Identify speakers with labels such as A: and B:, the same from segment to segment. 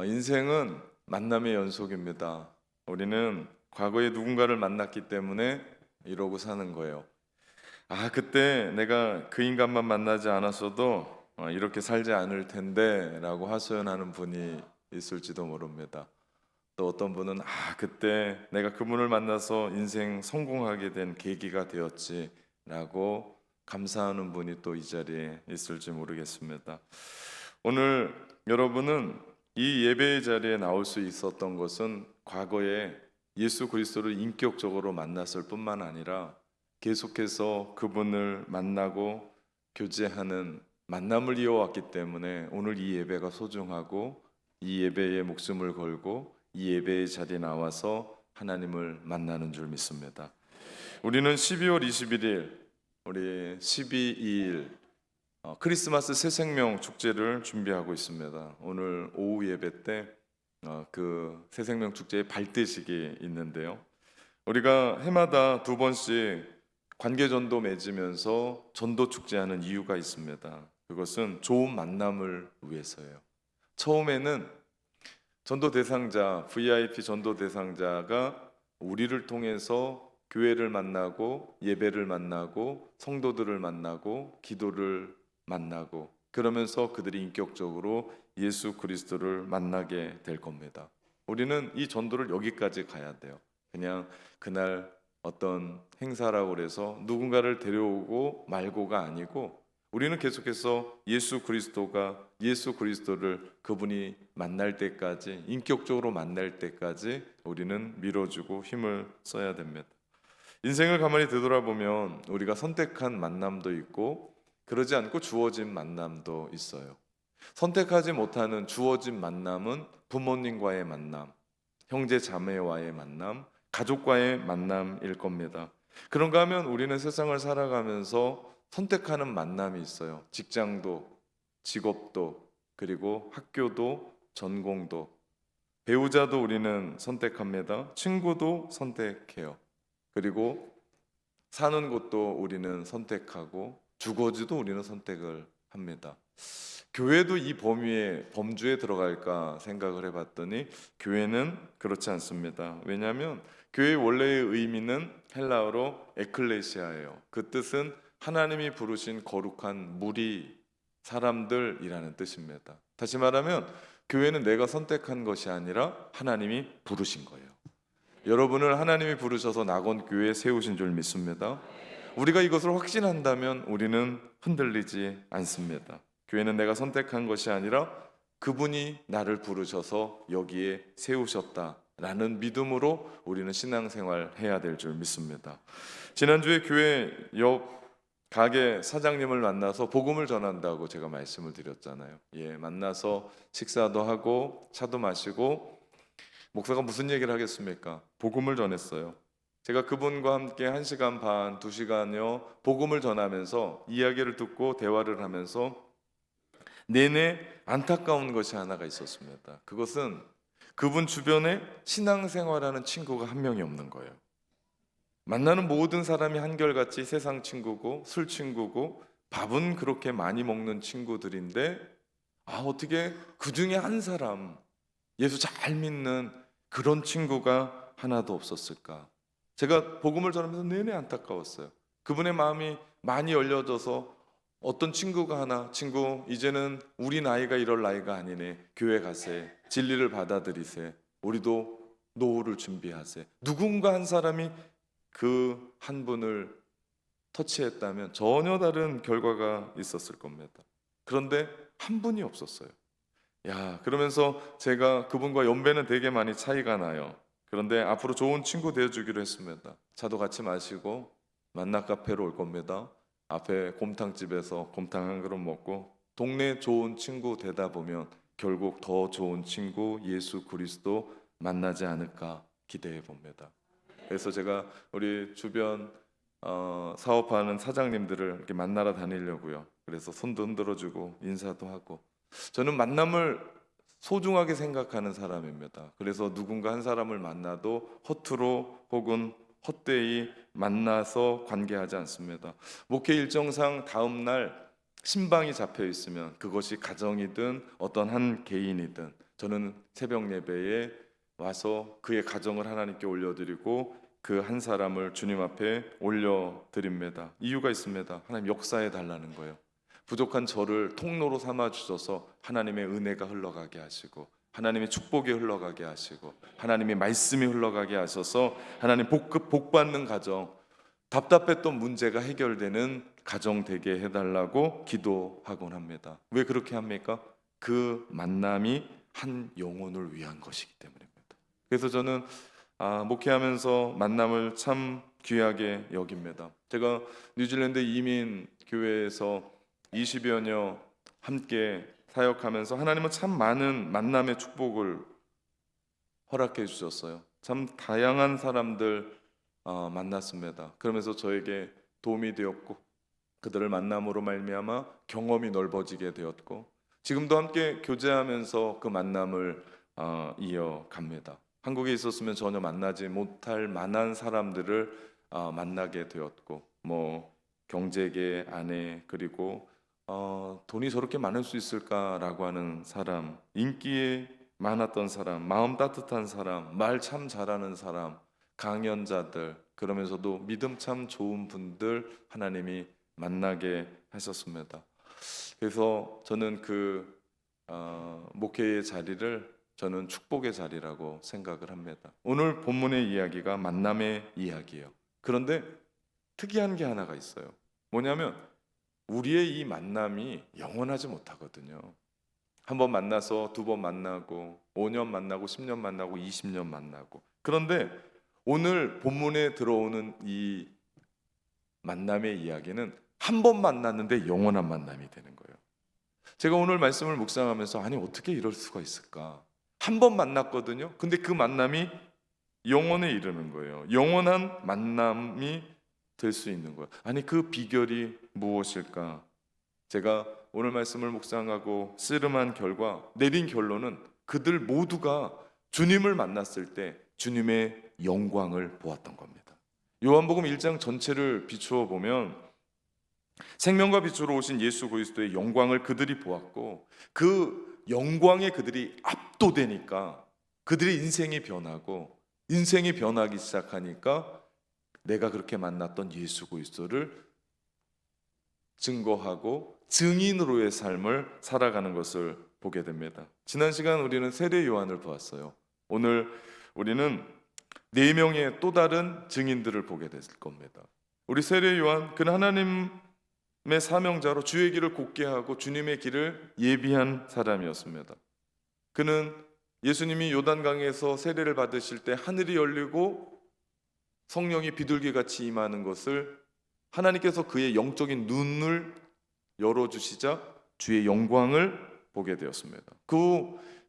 A: 인생은 만남의 연속입니다. 우리는 과거에 누군가를 만났기 때문에 이러고 사는 거예요. 그때 내가 그 인간만 만나지 않았어도 이렇게 살지 않을 텐데 라고 하소연하는 분이 있을지도 모릅니다. 또 어떤 분은 그때 내가 그분을 만나서 인생 성공하게 된 계기가 되었지 라고 감사하는 분이 또 이 자리에 있을지 모르겠습니다. 오늘 여러분은 이 예배의 자리에 나올 수 있었던 것은 과거에 예수 그리스도를 인격적으로 만났을 뿐만 아니라 계속해서 그분을 만나고 교제하는 만남을 이어왔기 때문에 오늘 이 예배가 소중하고 이 예배에 목숨을 걸고 이 예배의 자리에 나와서 하나님을 만나는 줄 믿습니다. 우리는 12월 21일 우리 12.2일 크리스마스 새생명 축제를 준비하고 있습니다. 오늘 오후 예배 때 그 새생명 축제의 발대식이 있는데요. 우리가 해마다 두 번씩 관계전도 맺으면서 전도 축제하는 이유가 있습니다. 그것은 좋은 만남을 위해서예요. 처음에는 전도 대상자, VIP 전도 대상자가 우리를 통해서 교회를 만나고 예배를 만나고 성도들을 만나고 기도를 만나고 그러면서 그들이 인격적으로 예수 그리스도를 만나게 될 겁니다. 우리는 이 전도를 여기까지 가야 돼요. 그냥 그날 어떤 행사라고 그래서 누군가를 데려오고 말고가 아니고 우리는 계속해서 예수 그리스도를 그분이 만날 때까지 인격적으로 만날 때까지 우리는 밀어주고 힘을 써야 됩니다. 인생을 가만히 되돌아보면 우리가 선택한 만남도 있고 그러지 않고 주어진 만남도 있어요. 선택하지 못하는 주어진 만남은 부모님과의 만남, 형제 자매와의 만남, 가족과의 만남일 겁니다. 그런가 하면 우리는 세상을 살아가면서 선택하는 만남이 있어요. 직장도, 직업도, 그리고 학교도, 전공도, 배우자도 우리는 선택합니다. 친구도 선택해요. 그리고 사는 곳도 우리는 선택하고 주거지도 우리는 선택을 합니다. 교회도 이 범주에 들어갈까 생각을 해봤더니 교회는 그렇지 않습니다. 왜냐하면 교회의 원래의 의미는 헬라어로 에클레시아예요. 그 뜻은 하나님이 부르신 거룩한 무리 사람들이라는 뜻입니다. 다시 말하면 교회는 내가 선택한 것이 아니라 하나님이 부르신 거예요. 여러분을 하나님이 부르셔서 낙원교회에 세우신 줄 믿습니다. 우리가 이것을 확신한다면 우리는 흔들리지 않습니다. 교회는 내가 선택한 것이 아니라 그분이 나를 부르셔서 여기에 세우셨다라는 믿음으로 우리는 신앙생활 해야 될 줄 믿습니다. 지난주에 교회 옆 가게 사장님을 만나서 복음을 전한다고 제가 말씀을 드렸잖아요. 만나서 식사도 하고 차도 마시고 목사가 무슨 얘기를 하겠습니까? 복음을 전했어요. 제가 그분과 함께 1시간 반, 2시간여 복음을 전하면서 이야기를 듣고 대화를 하면서 내내 안타까운 것이 하나가 있었습니다. 그것은 그분 주변에 신앙생활하는 친구가 한 명이 없는 거예요. 만나는 모든 사람이 한결같이 세상 친구고 술 친구고 밥은 그렇게 많이 먹는 친구들인데 어떻게 그 중에 한 사람 예수 잘 믿는 그런 친구가 하나도 없었을까? 제가 복음을 전하면서 내내 안타까웠어요. 그분의 마음이 많이 열려져서 어떤 친구가 하나, 친구 이제는 우리 나이가 이럴 나이가 아니네. 교회 가세. 진리를 받아들이세. 우리도 노후를 준비하세. 누군가 한 사람이 그 한 분을 터치했다면 전혀 다른 결과가 있었을 겁니다. 그런데 한 분이 없었어요. 그러면서 제가 그분과 연배는 되게 많이 차이가 나요. 그런데 앞으로 좋은 친구 되어주기로 했습니다. 차도 같이 마시고 만나 카페로 올 겁니다. 앞에 곰탕집에서 곰탕 한 그릇 먹고 동네 좋은 친구 되다 보면 결국 더 좋은 친구 예수 그리스도 만나지 않을까 기대해 봅니다. 그래서 제가 우리 주변 사업하는 사장님들을 이렇게 만나러 다니려고요. 그래서 손도 흔들어주고 인사도 하고 저는 만남을 소중하게 생각하는 사람입니다. 그래서 누군가 한 사람을 만나도 허투루 혹은 헛되이 만나서 관계하지 않습니다. 목회 일정상 다음 날 신방이 잡혀 있으면 그것이 가정이든 어떤 한 개인이든 저는 새벽 예배에 와서 그의 가정을 하나님께 올려드리고 그 한 사람을 주님 앞에 올려드립니다. 이유가 있습니다. 하나님 역사해 달라는 거예요. 부족한 저를 통로로 삼아 주셔서 하나님의 은혜가 흘러가게 하시고, 하나님의 축복이 흘러가게 하시고, 하나님의 말씀이 흘러가게 하셔서 하나님 복 받는 가정, 답답했던 문제가 해결되는 가정 되게 해달라고 기도하곤 합니다. 왜 그렇게 합니까? 그 만남이 한 영혼을 위한 것이기 때문입니다. 그래서 저는 목회하면서 만남을 참 귀하게 여깁니다. 제가 뉴질랜드 이민 교회에서 20여 년 함께 사역하면서 하나님은 참 많은 만남의 축복을 허락해 주셨어요. 참 다양한 사람들 만났습니다. 그러면서 저에게 도움이 되었고, 그들을 만남으로 말미암아 경험이 넓어지게 되었고, 지금도 함께 교제하면서 그 만남을 이어갑니다. 한국에 있었으면 전혀 만나지 못할 만한 사람들을 만나게 되었고, 뭐 경제계 아내, 그리고 돈이 저렇게 많을 수 있을까라고 하는 사람, 인기에 많았던 사람, 마음 따뜻한 사람, 말 참 잘하는 사람, 강연자들, 그러면서도 믿음 참 좋은 분들 하나님이 만나게 하셨습니다. 그래서 저는 그 목회의 자리를 저는 축복의 자리라고 생각을 합니다. 오늘 본문의 이야기가 만남의 이야기예요. 그런데 특이한 게 하나가 있어요. 뭐냐면 우리의 이 만남이 영원하지 못하거든요. 한 번 만나서 두 번 만나고 5년 만나고 10년 만나고 20년 만나고. 그런데 오늘 본문에 들어오는 이 만남의 이야기는 한 번 만났는데 영원한 만남이 되는 거예요. 제가 오늘 말씀을 묵상하면서 아니 어떻게 이럴 수가 있을까? 한 번 만났거든요. 근데 그 만남이 영원에 이르는 거예요. 영원한 만남이 될 수 있는 거예요. 아니 그 비결이 무엇일까? 제가 오늘 말씀을 묵상하고 씨름한 결과 내린 결론은 그들 모두가 주님을 만났을 때 주님의 영광을 보았던 겁니다. 요한복음 1장 전체를 비추어 보면 생명과 빛으로 오신 예수 그리스도의 영광을 그들이 보았고, 그 영광에 그들이 압도되니까 그들의 인생이 변하고, 인생이 변하기 시작하니까 내가 그렇게 만났던 예수 그리스도를 증거하고 증인으로의 삶을 살아가는 것을 보게 됩니다. 지난 시간 우리는 세례 요한을 보았어요. 오늘 우리는 4명의 또 다른 증인들을 보게 될 겁니다. 우리 세례 요한, 그는 하나님의 사명자로 주의 길을 곧게 하고 주님의 길을 예비한 사람이었습니다. 그는 예수님이 요단강에서 세례를 받으실 때 하늘이 열리고 성령이 비둘기같이 임하는 것을 하나님께서 그의 영적인 눈을 열어주시자 주의 영광을 보게 되었습니다.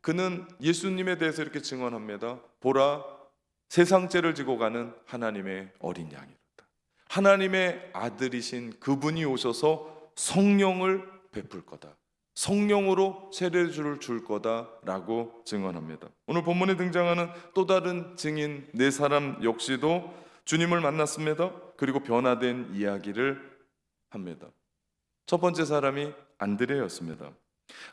A: 그는 예수님에 대해서 이렇게 증언합니다. 보라, 세상 죄를 지고 가는 하나님의 어린 양이로다. 하나님의 아들이신 그분이 오셔서 성령을 베풀 거다. 성령으로 세례를 줄 거다라고 증언합니다. 오늘 본문에 등장하는 또 다른 증인 4사람 역시도 주님을 만났습니다. 그리고 변화된 이야기를 합니다. 첫 번째 사람이 안드레였습니다.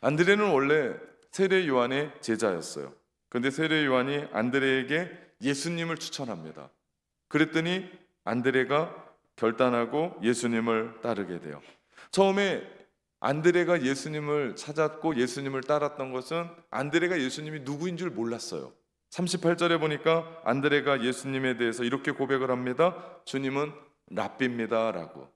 A: 안드레는 원래 세례 요한의 제자였어요. 그런데 세례 요한이 안드레에게 예수님을 추천합니다. 그랬더니 안드레가 결단하고 예수님을 따르게 돼요. 처음에 안드레가 예수님을 찾았고 예수님을 따랐던 것은 안드레가 예수님이 누구인 줄 몰랐어요. 38절에 보니까 안드레가 예수님에 대해서 이렇게 고백을 합니다. 주님은 랍비입니다 라고.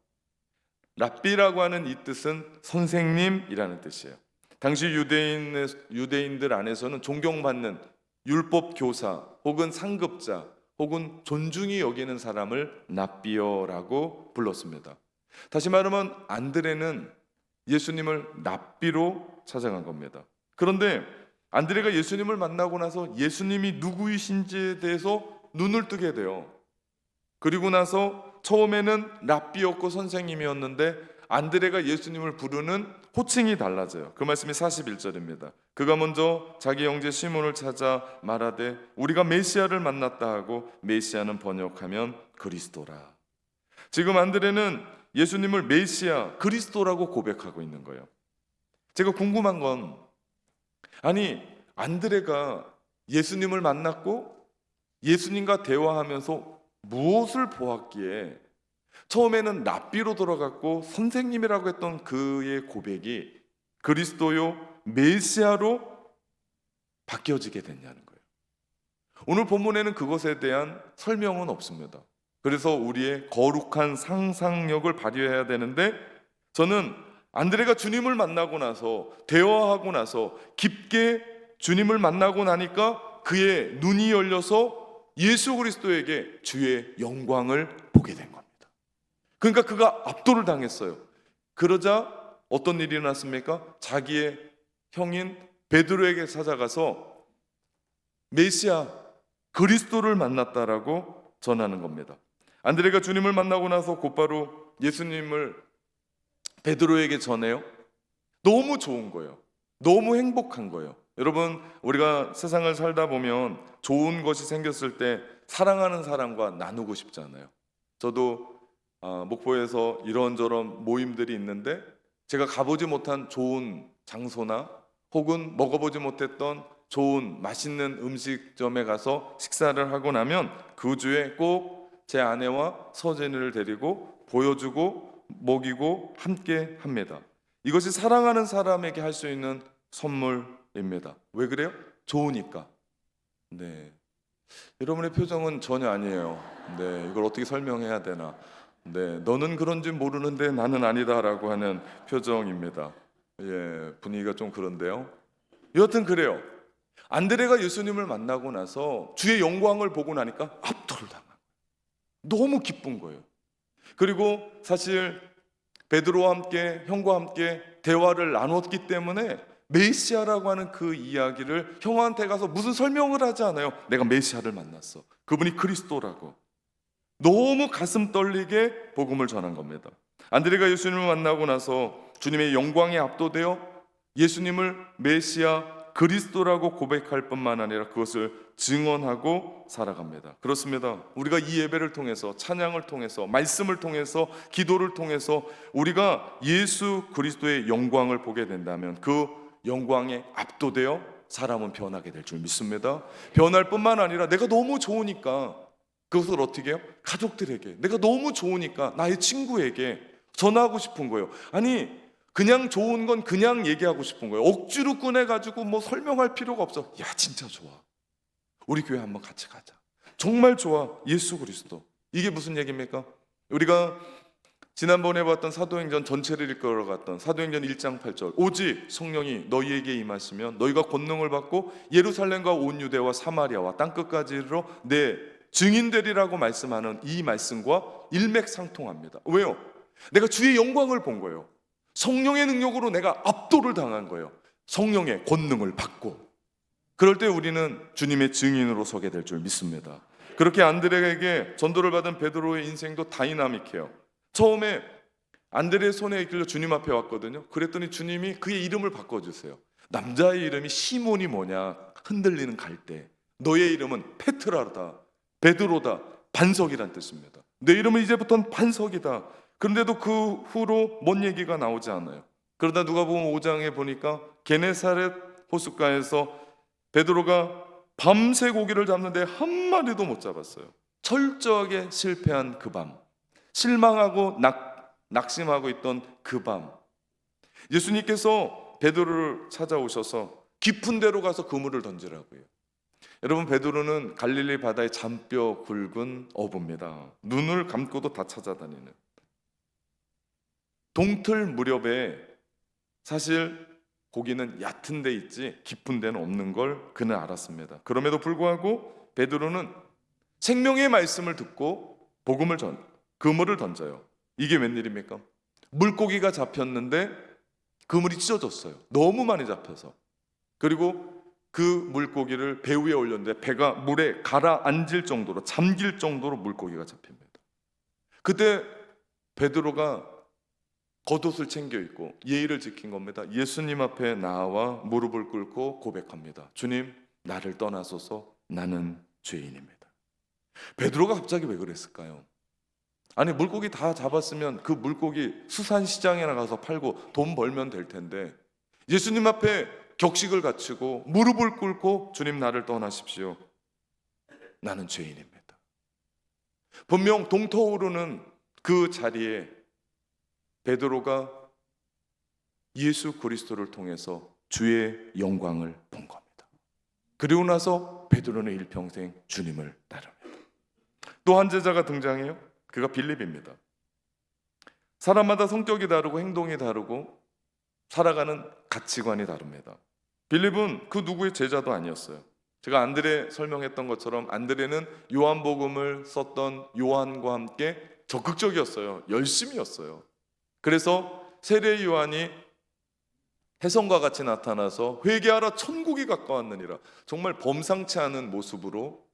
A: 랍비라고 하는 이 뜻은 선생님이라는 뜻이에요. 당시 유대인들 안에서는 존경받는 율법 교사 혹은 상급자 혹은 존중이 여기는 사람을 랍비어라고 불렀습니다. 다시 말하면 안드레는 예수님을 랍비로 찾아간 겁니다. 그런데 안드레가 예수님을 만나고 나서 예수님이 누구이신지에 대해서 눈을 뜨게 돼요. 그리고 나서 처음에는 랍비였고 선생님이었는데 안드레가 예수님을 부르는 호칭이 달라져요. 그 말씀이 41절입니다. 그가 먼저 자기 형제 시몬을 찾아 말하되 우리가 메시아를 만났다 하고, 메시아는 번역하면 그리스도라. 지금 안드레는 예수님을 메시아, 그리스도라고 고백하고 있는 거예요. 제가 궁금한 건, 아니 안드레가 예수님을 만났고 예수님과 대화하면서 무엇을 보았기에 처음에는 랍비로 돌아갔고 선생님이라고 했던 그의 고백이 그리스도요 메시아로 바뀌어지게 됐냐는 거예요. 오늘 본문에는 그것에 대한 설명은 없습니다. 그래서 우리의 거룩한 상상력을 발휘해야 되는데, 저는 안드레가 주님을 만나고 나서 대화하고 나서 깊게 주님을 만나고 나니까 그의 눈이 열려서 예수 그리스도에게 주의 영광을 보게 된 겁니다. 그러니까 그가 압도를 당했어요. 그러자 어떤 일이 일어났습니까? 자기의 형인 베드로에게 찾아가서 메시아 그리스도를 만났다라고 전하는 겁니다. 안드레가 주님을 만나고 나서 곧바로 예수님을 베드로에게 전해요. 너무 좋은 거예요. 너무 행복한 거예요. 여러분, 우리가 세상을 살다 보면 좋은 것이 생겼을 때 사랑하는 사람과 나누고 싶잖아요. 저도 목포에서 이런저런 모임들이 있는데 제가 가보지 못한 좋은 장소나 혹은 먹어보지 못했던 좋은 맛있는 음식점에 가서 식사를 하고 나면 그 주에 꼭 제 아내와 서진이를 데리고 보여주고 먹이고 함께 합니다. 이것이 사랑하는 사람에게 할 수 있는 선물입니다. 왜 그래요? 좋으니까. 네. 여러분의 표정은 전혀 아니에요. 네, 이걸 어떻게 설명해야 되나? 네, 너는 그런지 모르는데 나는 아니다라고 하는 표정입니다. 예, 분위기가 좀 그런데요. 여하튼 그래요. 안드레가 예수님을 만나고 나서 주의 영광을 보고 나니까 압도를 당한 거예요. 너무 기쁜 거예요. 그리고 사실 베드로와 함께 형과 함께 대화를 나눴기 때문에 메시아라고 하는 그 이야기를 형한테 가서 무슨 설명을 하지 않아요. 내가 메시아를 만났어. 그분이 그리스도라고. 너무 가슴 떨리게 복음을 전한 겁니다. 안드레가 예수님을 만나고 나서 주님의 영광에 압도되어 예수님을 메시아 그리스도라고 고백할 뿐만 아니라 그것을 증언하고 살아갑니다. 그렇습니다. 우리가 이 예배를 통해서, 찬양을 통해서, 말씀을 통해서, 기도를 통해서 우리가 예수 그리스도의 영광을 보게 된다면 그 영광에 압도되어 사람은 변하게 될 줄 믿습니다. 변할 뿐만 아니라 내가 너무 좋으니까 그것을 어떻게 해요? 가족들에게, 내가 너무 좋으니까 나의 친구에게 전하고 싶은 거예요. 아니, 그냥 좋은 건 그냥 얘기하고 싶은 거예요. 억지로 꺼내가지고 뭐 설명할 필요가 없어. 야, 진짜 좋아. 우리 교회 한번 같이 가자. 정말 좋아. 예수 그리스도. 이게 무슨 얘기입니까? 우리가 지난번에 봤던 사도행전 전체를 읽으러 갔던 사도행전 1장 8절, 오직 성령이 너희에게 임하시면 너희가 권능을 받고 예루살렘과 온 유대와 사마리아와 땅끝까지 이르러 내 증인되리라고 말씀하는 이 말씀과 일맥상통합니다. 왜요? 내가 주의 영광을 본 거예요. 성령의 능력으로 내가 압도를 당한 거예요. 성령의 권능을 받고. 그럴 때 우리는 주님의 증인으로 서게 될 줄 믿습니다. 그렇게 안드레에게 전도를 받은 베드로의 인생도 다이나믹해요. 처음에 안드레의 손에 이끌려 주님 앞에 왔거든요. 그랬더니 주님이 그의 이름을 바꿔주세요. 남자의 이름이 시몬이 뭐냐? 흔들리는 갈대. 너의 이름은 페트라다, 베드로다, 반석이란 뜻입니다. 내 이름은 이제부터는 반석이다. 그런데도 그 후로 뭔 얘기가 나오지 않아요. 그러다 누가복음 5장에 보니까 게네사렛 호숫가에서 베드로가 밤새 고기를 잡는데 한 마리도 못 잡았어요. 철저하게 실패한 그 밤, 실망하고 낙심하고 있던 그 밤, 예수님께서 베드로를 찾아오셔서 깊은 데로 가서 그물을 던지라고 해요. 여러분, 베드로는 갈릴리 바다의 잔뼈 굵은 어부입니다. 눈을 감고도 다 찾아다니는. 동틀 무렵에 사실 고기는 얕은 데 있지 깊은 데는 없는 걸 그는 알았습니다. 그럼에도 불구하고 베드로는 생명의 말씀을 듣고 그물을 던져요. 이게 웬일입니까? 물고기가 잡혔는데 그물이 찢어졌어요. 너무 많이 잡혀서. 그리고 그 물고기를 배 위에 올렸는데 배가 물에 가라앉을 정도로, 잠길 정도로 물고기가 잡힙니다. 그때 베드로가 겉옷을 챙겨 입고 예의를 지킨 겁니다. 예수님 앞에 나와 무릎을 꿇고 고백합니다. 주님, 나를 떠나소서. 나는 죄인입니다. 베드로가 갑자기 왜 그랬을까요? 아니, 물고기 다 잡았으면 그 물고기 수산시장에 나가서 팔고 돈 벌면 될 텐데 예수님 앞에 격식을 갖추고 무릎을 꿇고 주님 나를 떠나십시오. 나는 죄인입니다. 분명 동터오르는 그 자리에 베드로가 예수 그리스도를 통해서 주의 영광을 본 겁니다. 그리고 나서 베드로는 일평생 주님을 따릅니다. 또 한 제자가 등장해요. 그가 빌립입니다. 사람마다 성격이 다르고 행동이 다르고 살아가는 가치관이 다릅니다. 빌립은 그 누구의 제자도 아니었어요. 제가 안드레 설명했던 것처럼 안드레는 요한복음을 썼던 요한과 함께 적극적이었어요. 열심이었어요. 그래서 세례 요한이 혜성과 같이 나타나서 회개하라 천국이 가까웠느니라, 정말 범상치 않은 모습으로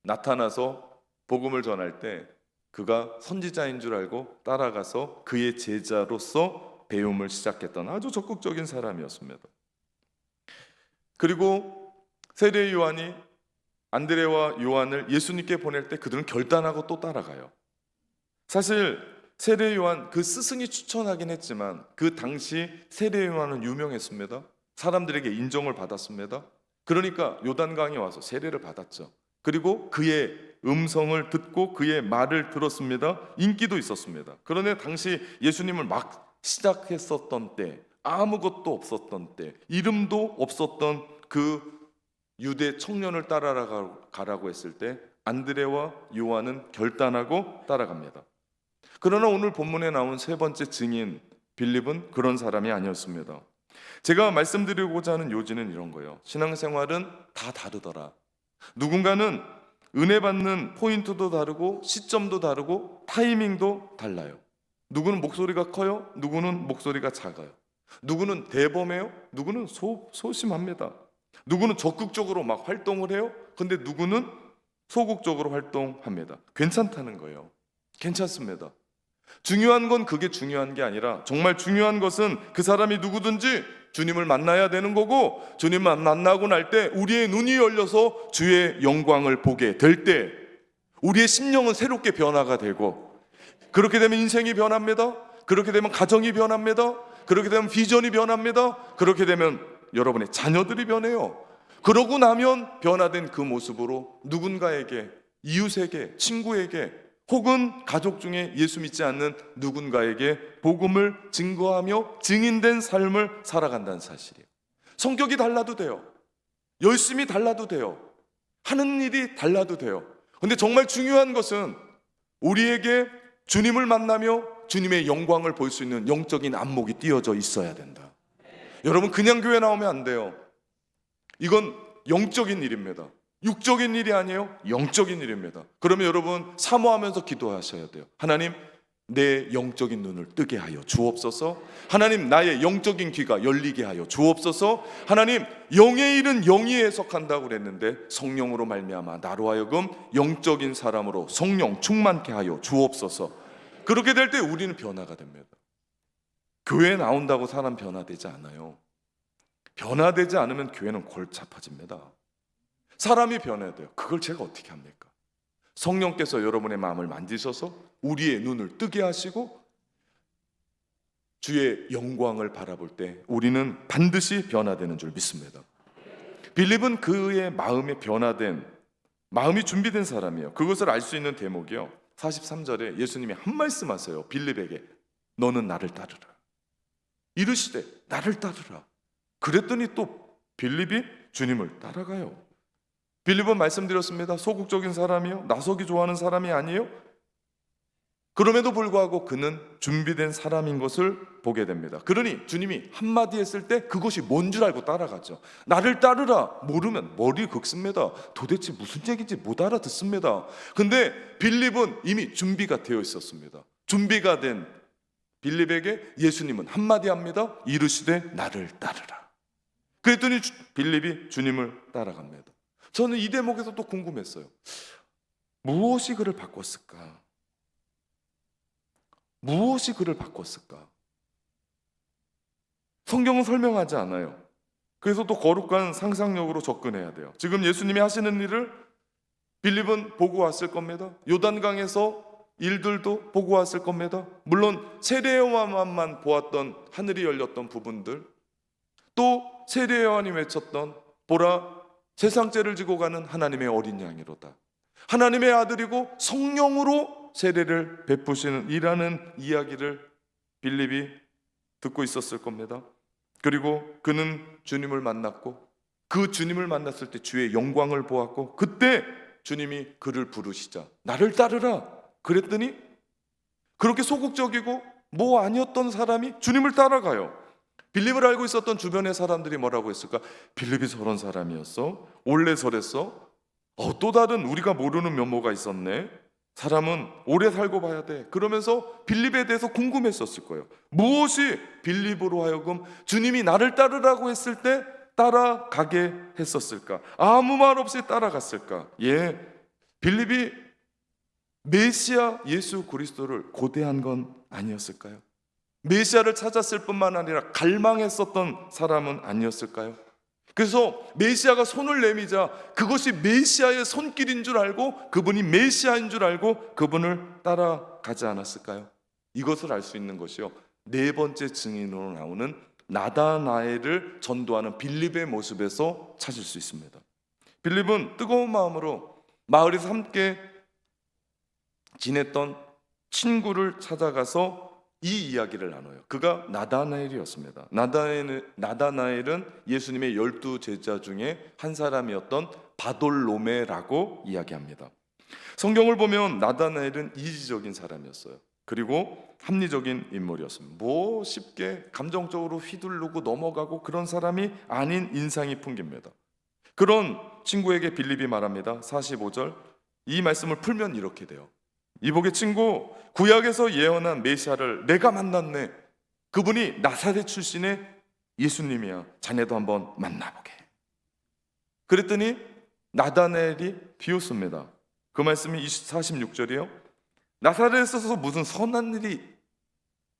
A: 나타나서 복음을 전할 때 그가 선지자인 줄 알고 따라가서 그의 제자로서 배움을 시작했던 아주 적극적인 사람이었습니다. 그리고 세례 요한이 안드레와 요한을 예수님께 보낼 때 그들은 결단하고 또 따라가요. 사실 세례 요한 그 스승이 추천하긴 했지만 그 당시 세례 요한은 유명했습니다. 사람들에게 인정을 받았습니다. 그러니까 요단강에 와서 세례를 받았죠. 그리고 그의 음성을 듣고 그의 말을 들었습니다. 인기도 있었습니다. 그런데 당시 예수님을 막 시작했었던 때, 아무것도 없었던 때, 이름도 없었던 그 유대 청년을 따라가라고 했을 때 안드레와 요한은 결단하고 따라갑니다. 그러나 오늘 본문에 나온 세 번째 증인 빌립은 그런 사람이 아니었습니다. 제가 말씀드리고자 하는 요지는 이런 거예요. 신앙생활은 다 다르더라. 누군가는 은혜 받는 포인트도 다르고 시점도 다르고 타이밍도 달라요. 누구는 목소리가 커요, 누구는 목소리가 작아요. 누구는 대범해요, 누구는 소심합니다. 누구는 적극적으로 막 활동을 해요, 근데 누구는 소극적으로 활동합니다. 괜찮다는 거예요. 괜찮습니다. 중요한 건 그게 중요한 게 아니라 정말 중요한 것은 그 사람이 누구든지 주님을 만나야 되는 거고, 주님만 만나고 날 때 우리의 눈이 열려서 주의 영광을 보게 될 때 우리의 심령은 새롭게 변화가 되고, 그렇게 되면 인생이 변합니다. 그렇게 되면 가정이 변합니다. 그렇게 되면 비전이 변합니다. 그렇게 되면 여러분의 자녀들이 변해요. 그러고 나면 변화된 그 모습으로 누군가에게, 이웃에게, 친구에게, 혹은 가족 중에 예수 믿지 않는 누군가에게 복음을 증거하며 증인된 삶을 살아간다는 사실이에요. 성격이 달라도 돼요. 열심히 달라도 돼요. 하는 일이 달라도 돼요. 근데 정말 중요한 것은 우리에게 주님을 만나며 주님의 영광을 볼 수 있는 영적인 안목이 띄어져 있어야 된다. 여러분, 그냥 교회 나오면 안 돼요. 이건 영적인 일입니다. 육적인 일이 아니에요. 영적인 일입니다. 그러면 여러분 사모하면서 기도하셔야 돼요. 하나님, 내 영적인 눈을 뜨게 하여 주옵소서. 하나님, 나의 영적인 귀가 열리게 하여 주옵소서. 하나님, 영의 일은 영이 해석한다고 그랬는데 성령으로 말미암아 나로 하여금 영적인 사람으로 성령 충만케 하여 주옵소서. 그렇게 될 때 우리는 변화가 됩니다. 교회에 나온다고 사람 변화되지 않아요. 변화되지 않으면 교회는 골치 아파집니다. 사람이 변해야 돼요. 그걸 제가 어떻게 합니까? 성령께서 여러분의 마음을 만지셔서 우리의 눈을 뜨게 하시고 주의 영광을 바라볼 때 우리는 반드시 변화되는 줄 믿습니다. 빌립은 그의 마음이 변화된, 마음이 준비된 사람이에요. 그것을 알 수 있는 대목이요, 43절에 예수님이 한 말씀 하세요. 빌립에게 너는 나를 따르라. 이르시되 나를 따르라. 그랬더니 또 빌립이 주님을 따라가요. 빌립은 말씀드렸습니다. 소극적인 사람이요, 나서기 좋아하는 사람이 아니에요. 그럼에도 불구하고 그는 준비된 사람인 것을 보게 됩니다. 그러니 주님이 한마디 했을 때 그것이 뭔 줄 알고 따라가죠. 나를 따르라. 모르면 머리 긁습니다. 도대체 무슨 얘기인지 못 알아듣습니다. 근데 빌립은 이미 준비가 되어 있었습니다. 준비가 된 빌립에게 예수님은 한마디 합니다. 이르시되 나를 따르라. 그랬더니 빌립이 주님을 따라갑니다. 저는 이 대목에서 또 궁금했어요. 무엇이 그를 바꿨을까? 무엇이 그를 바꿨을까? 성경은 설명하지 않아요. 그래서 또 거룩한 상상력으로 접근해야 돼요. 지금 예수님이 하시는 일을 빌립은 보고 왔을 겁니다. 요단강에서 일들도 보고 왔을 겁니다. 물론 세례 요한만 보았던 하늘이 열렸던 부분들, 또 세례 요한이 외쳤던 보라 세상 죄를 지고 가는 하나님의 어린 양이로다. 하나님의 아들이고 성령으로 세례를 베푸시는 이라는 이야기를 빌립이 듣고 있었을 겁니다. 그리고 그는 주님을 만났고 그 주님을 만났을 때 주의 영광을 보았고 그때 주님이 그를 부르시자 나를 따르라 그랬더니 그렇게 소극적이고 뭐 아니었던 사람이 주님을 따라가요. 빌립을 알고 있었던 주변의 사람들이 뭐라고 했을까? 빌립이 저런 사람이었어? 원래 저랬어? 또 다른 우리가 모르는 면모가 있었네. 사람은 오래 살고 봐야 돼. 그러면서 빌립에 대해서 궁금했었을 거예요. 무엇이 빌립으로 하여금 주님이 나를 따르라고 했을 때 따라가게 했었을까? 아무 말 없이 따라갔을까? 빌립이 메시아 예수 그리스도를 고대한 건 아니었을까요? 메시아를 찾았을 뿐만 아니라 갈망했었던 사람은 아니었을까요? 그래서 메시아가 손을 내미자 그것이 메시아의 손길인 줄 알고 그분이 메시아인 줄 알고 그분을 따라가지 않았을까요? 이것을 알 수 있는 것이요, 네 번째 증인으로 나오는 나다나엘을 전도하는 빌립의 모습에서 찾을 수 있습니다. 빌립은 뜨거운 마음으로 마을에서 함께 지냈던 친구를 찾아가서 이 이야기를 나눠요. 그가 나다나엘이었습니다. 나다나엘은 예수님의 12 제자 중에 한 사람이었던 바돌로메라고 이야기합니다. 성경을 보면 나다나엘은 이지적인 사람이었어요. 그리고 합리적인 인물이었습니다. 뭐 쉽게 감정적으로 휘두르고 넘어가고 그런 사람이 아닌 인상이 풍깁니다. 그런 친구에게 빌립이 말합니다. 45절 이 말씀을 풀면 이렇게 돼요. 이복의 친구, 구약에서 예언한 메시아를 내가 만났네. 그분이 나사렛 출신의 예수님이야. 자네도 한번 만나보게. 그랬더니 나다나엘이 비웃습니다. 그 말씀이 46절이요. 나사렛에서 무슨 선한 일이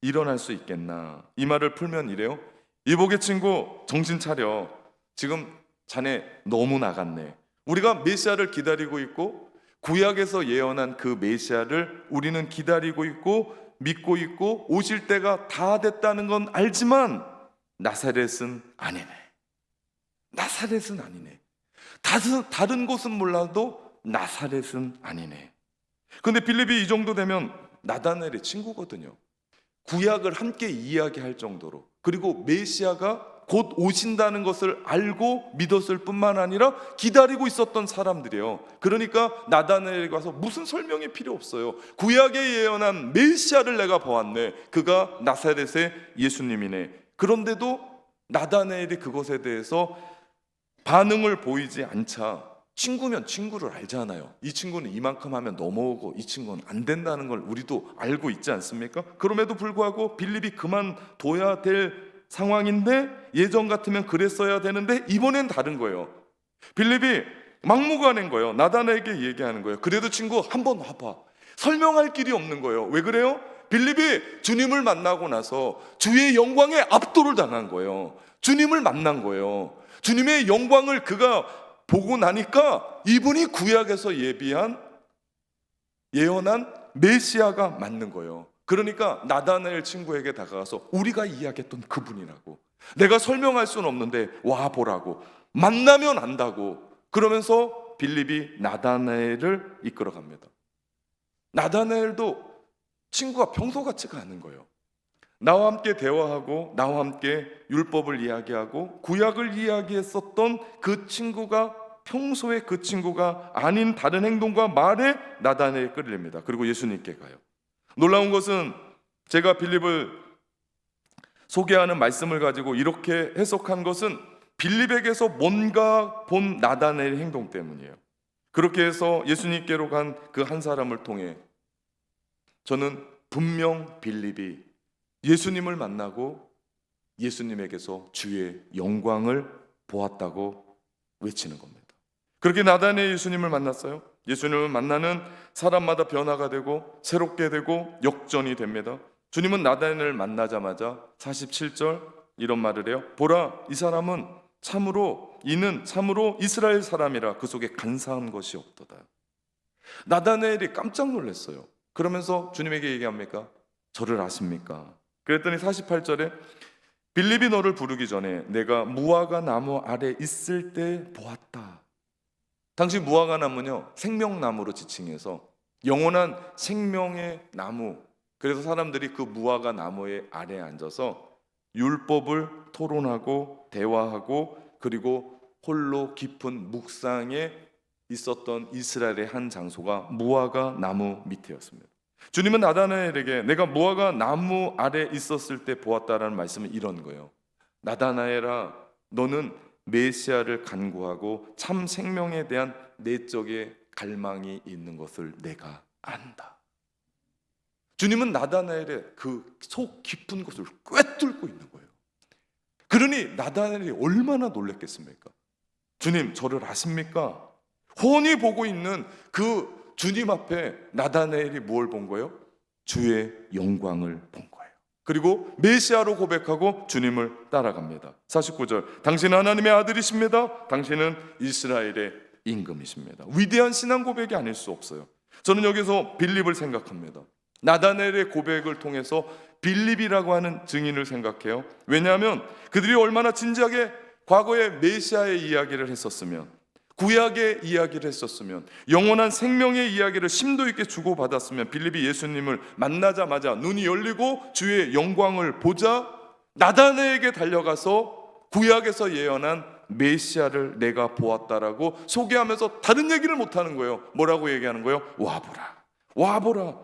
A: 일어날 수 있겠나. 이 말을 풀면 이래요. 이복의 친구, 정신 차려. 지금 자네 너무 나갔네. 우리가 메시아를 기다리고 있고 구약에서 예언한 그 메시아를 우리는 기다리고 있고 믿고 있고 오실 때가 다 됐다는 건 알지만 나사렛은 아니네. 나사렛은 아니네. 다른 곳은 몰라도 나사렛은 아니네. 근데 빌립이 이 정도 되면 나다나엘의 친구거든요. 구약을 함께 이야기할 정도로, 그리고 메시아가 곧 오신다는 것을 알고 믿었을 뿐만 아니라 기다리고 있었던 사람들이에요. 그러니까 나다나엘에 가서 무슨 설명이 필요 없어요. 구약에 예언한 메시아를 내가 보았네. 그가 나사렛의 예수님이네. 그런데도 나다나엘이 그것에 대해서 반응을 보이지 않자, 친구면 친구를 알잖아요. 이 친구는 이만큼 하면 넘어오고 이 친구는 안 된다는 걸 우리도 알고 있지 않습니까? 그럼에도 불구하고 빌립이 그만둬야 될 상황인데, 예전 같으면 그랬어야 되는데 이번엔 다른 거예요. 빌립이 막무가내인 거예요. 나다나에게 얘기하는 거예요. 그래도 친구 한번 와봐. 설명할 길이 없는 거예요. 왜 그래요? 빌립이 주님을 만나고 나서 주의 영광에 압도를 당한 거예요. 주님을 만난 거예요. 주님의 영광을 그가 보고 나니까 이분이 구약에서 예언한 메시아가 맞는 거예요. 그러니까 나다나엘 친구에게 다가가서 우리가 이야기했던 그분이라고, 내가 설명할 수는 없는데 와보라고, 만나면 안다고. 그러면서 빌립이 나다나엘을 이끌어갑니다. 나다나엘도 친구가 평소 같지가 않은 거예요. 나와 함께 대화하고 나와 함께 율법을 이야기하고 구약을 이야기했었던 그 친구가 평소에 그 친구가 아닌 다른 행동과 말에 나다나엘이 끌립니다. 그리고 예수님께 가요. 놀라운 것은 제가 빌립을 소개하는 말씀을 가지고 이렇게 해석한 것은 빌립에게서 뭔가 본 나다나엘의 행동 때문이에요. 그렇게 해서 예수님께로 간 그 한 사람을 통해 저는 분명 빌립이 예수님을 만나고 예수님에게서 주의 영광을 보았다고 외치는 겁니다. 그렇게 나다나엘이 예수님을 만났어요. 예수님을 만나는 사람마다 변화가 되고 새롭게 되고 역전이 됩니다. 주님은 나다나엘을 만나자마자 47절 이런 말을 해요. 보라, 이는 참으로 이스라엘 사람이라 그 속에 간사한 것이 없도다. 나다나엘이 깜짝 놀랐어요. 그러면서 주님에게 얘기합니까? 저를 아십니까? 그랬더니 48절에 빌립이 너를 부르기 전에 내가 무화과 나무 아래 있을 때 보았다. 당시 무화과 나무는요, 생명나무로 지칭해서 영원한 생명의 나무. 그래서 사람들이 그 무화과 나무의 아래에 앉아서 율법을 토론하고 대화하고 그리고 홀로 깊은 묵상에 있었던 이스라엘의 한 장소가 무화과 나무 밑이었습니다. 주님은 나다나엘에게 내가 무화과 나무 아래 있었을 때 보았다라는 말씀은 이런 거예요. 나다나엘아, 너는 메시아를 간구하고 참 생명에 대한 내적의 갈망이 있는 것을 내가 안다. 주님은 나다나엘의 그 속 깊은 곳을 꿰뚫고 있는 거예요. 그러니 나다나엘이 얼마나 놀랐겠습니까? 주님, 저를 아십니까? 훤히 보고 있는 그 주님 앞에 나다나엘이 뭘 본 거예요? 주의 영광을 본 거예요. 그리고 메시아로 고백하고 주님을 따라갑니다. 49절, 당신은 하나님의 아들이십니다. 당신은 이스라엘의 임금이십니다. 위대한 신앙 고백이 아닐 수 없어요. 저는 여기서 빌립을 생각합니다. 나다나엘의 고백을 통해서 빌립이라고 하는 증인을 생각해요. 왜냐하면 그들이 얼마나 진지하게 과거에 메시아의 이야기를 했었으면, 구약의 이야기를 했었으면, 영원한 생명의 이야기를 심도 있게 주고받았으면 빌립이 예수님을 만나자마자 눈이 열리고 주의 영광을 보자 나다나엘에게 달려가서 구약에서 예언한 메시아를 내가 보았다라고 소개하면서 다른 얘기를 못하는 거예요. 뭐라고 얘기하는 거예요? 와보라, 와보라.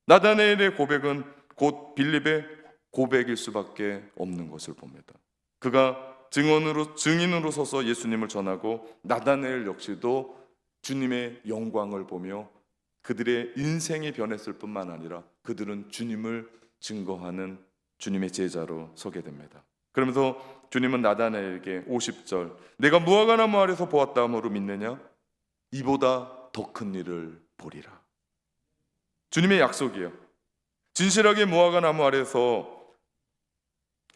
A: 나다나엘의 고백은 곧 빌립의 고백일 수밖에 없는 것을 봅니다. 그가 증인으로 서서 예수님을 전하고 나다나엘 역시도 주님의 영광을 보며 그들의 인생이 변했을 뿐만 아니라 그들은 주님을 증거하는 주님의 제자로 서게 됩니다. 그러면서 주님은 나다나엘에게 50절, 내가 무화과 나무 아래서 보았다 함으로 믿느냐? 이보다 더 큰 일을 보리라. 주님의 약속이에요. 진실하게 무화과 나무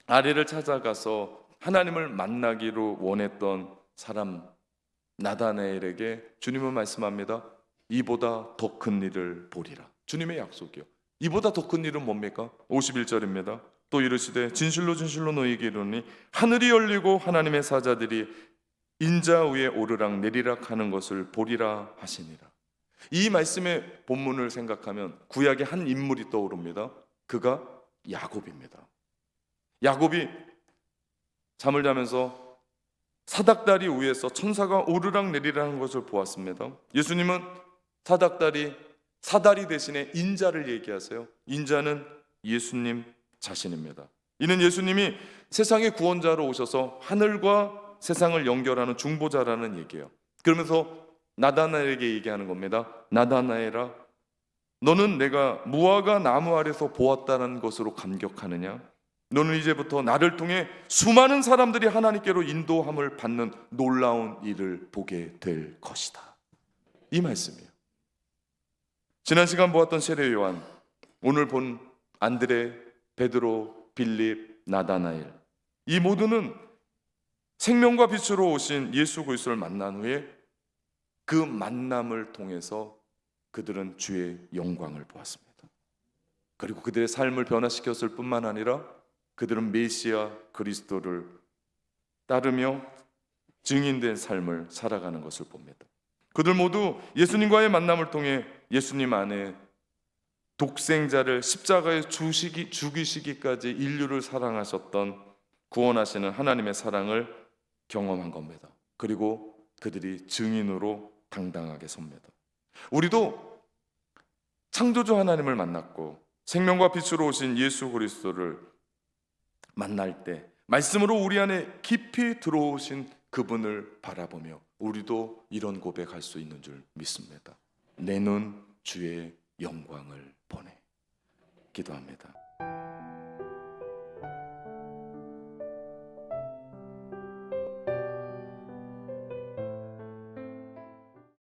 A: 아래를 찾아가서 하나님을 만나기로 원했던 사람 나다나엘에게 주님은 말씀합니다. 이보다 더 큰 일을 보리라. 주님의 약속이요. 이보다 더 큰 일은 뭡니까? 51절입니다. 또 이르시되 진실로 진실로 너희에게 이르노니 하늘이 열리고 하나님의 사자들이 인자 위에 오르락 내리락 하는 것을 보리라 하시니라. 이 말씀의 본문을 생각하면 구약의 한 인물이 떠오릅니다. 그가 야곱입니다. 야곱이 잠을 자면서 사닥다리 위에서 천사가 오르락 내리락 하는 것을 보았습니다. 예수님은 사다리 대신에 인자를 얘기하세요. 인자는 예수님 자신입니다. 이는 예수님이 세상의 구원자로 오셔서 하늘과 세상을 연결하는 중보자라는 얘기예요. 그러면서 나다나엘에게 얘기하는 겁니다. 나다나엘아, 너는 내가 무화과 나무 아래서 보았다는 것으로 감격하느냐? 너는 이제부터 나를 통해 수많은 사람들이 하나님께로 인도함을 받는 놀라운 일을 보게 될 것이다. 이 말씀이에요. 지난 시간 보았던 세례 요한, 오늘 본 안드레, 베드로, 빌립, 나다나엘, 이 모두는 생명과 빛으로 오신 예수 그리스도를 만난 후에 그 만남을 통해서 그들은 주의 영광을 보았습니다. 그리고 그들의 삶을 변화시켰을 뿐만 아니라 그들은 메시아 그리스도를 따르며 증인된 삶을 살아가는 것을 봅니다. 그들 모두 예수님과의 만남을 통해 예수님 안에 독생자를 십자가에 죽이시기까지 인류를 사랑하셨던 구원하시는 하나님의 사랑을 경험한 겁니다. 그리고 그들이 증인으로 당당하게 섭니다. 우리도 창조주 하나님을 만났고 생명과 빛으로 오신 예수 그리스도를 만날 때 말씀으로 우리 안에 깊이 들어오신 그분을 바라보며 우리도 이런 고백할 수 있는 줄 믿습니다. 내 눈 주의 영광을 보네. 기도합니다.